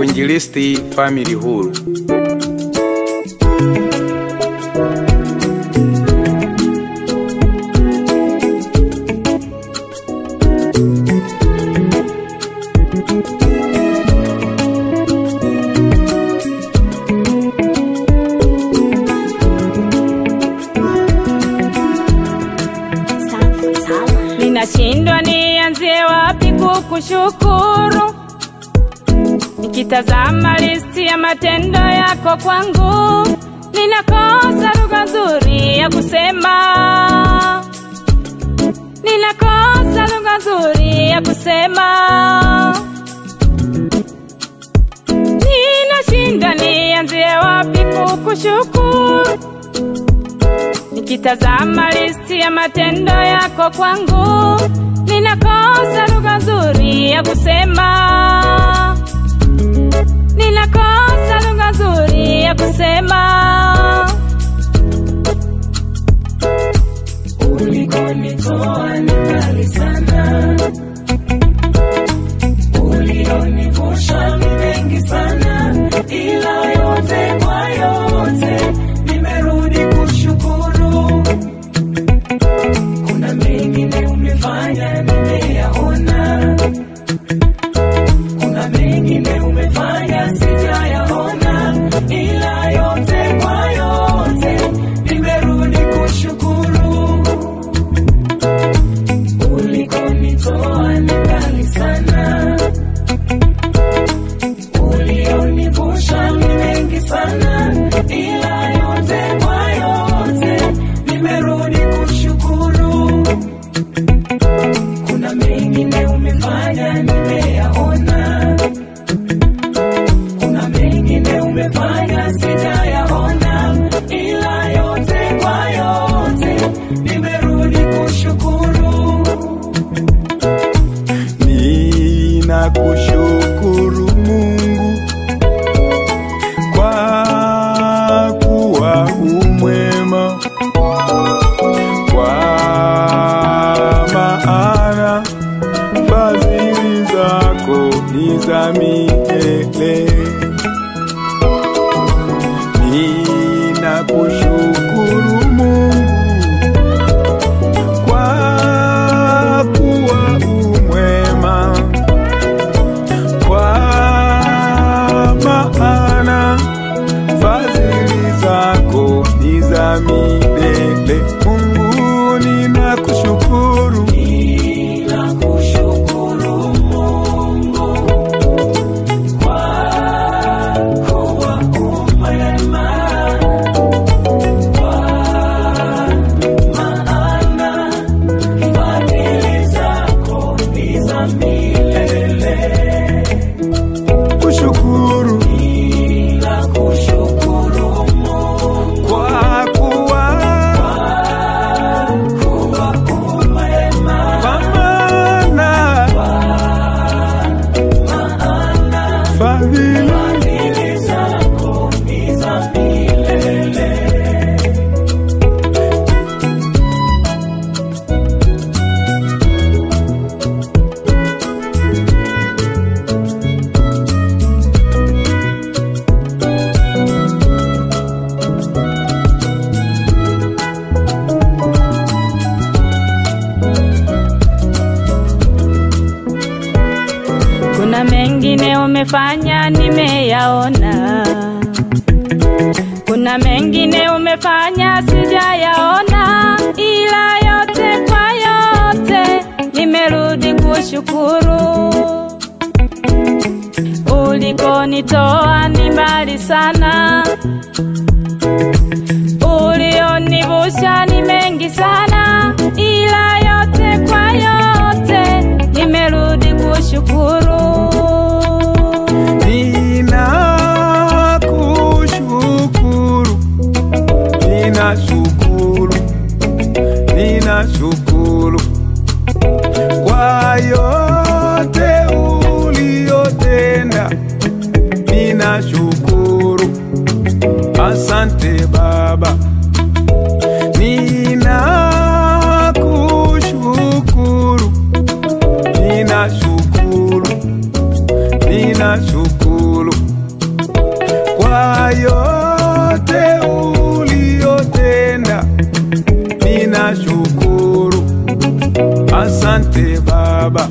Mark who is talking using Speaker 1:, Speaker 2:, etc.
Speaker 1: Uinjilisti Family Huru.
Speaker 2: Ninashindwa nianzie wapi kukushukuru, nikitazama listi ya matendo yako kwangu, ninakosa lugha nzuri ya kusema. Ninakosa lugha nzuri ya kusema. Ninashindwa nianzie wapi kukushukuru, nikitazama listi ya matendo yako kwangu, ninakosa lugha nzuri ya kusema. Ninakosa lugha nzuri ya kusema.
Speaker 3: Ulikonitoa ni mbali sana, ulionivusha ni mengi sana, ila yote kwa yote nimerudi kushukuru. Kuna mengine umefanya nimeyaona, kuna mengine umefanya sijayaona, ila yote kwa yote nimerudi kushukuru. Ulikonitoa ni mbali sana, ulionivusha ni mengi sana, ila yote kwa yote nimerudi kushukuru. Kuna mengine umefanya nimeyaona, kuna mengine umefanya sijayaona, ila yote kwa yote nimerudi kushukuru.
Speaker 4: Ninakushukuru Mungu kwa kuwa umwema, kwa maana fadhili zako ni za milele. Ninakushukuru Mungu kwa kuwa umwema, kwa maana fadhili zako ni za milele. Mungu ninakushukuru,
Speaker 3: ninakushukuru Mungu kwa kuwa umwema, kwa maana fadhili zako ni za milele.
Speaker 4: kushukuru
Speaker 3: Ninakushukuru Mungu
Speaker 4: kwa kuwa
Speaker 3: umwema,
Speaker 4: kwa maana fadhili
Speaker 3: zako ni za milele.
Speaker 2: Kuna mengine umefanya nimeyaona, kuna mengine umefanya sijayaona, ila yote kwa yote nimerudi kushukuru. Ulikonitoa ni mbali sana, ulionivusha ni mengi sana, ila yote kwa yote nimerudi kushukuru.
Speaker 4: Ninakushukuru, ninashukuru, ninashukuru kwa yote uliyotenda. Ninashukuru, asante Baba. Ninashukuru, ninashukuru yote uliyotenda, ninashukuru. Asante Baba.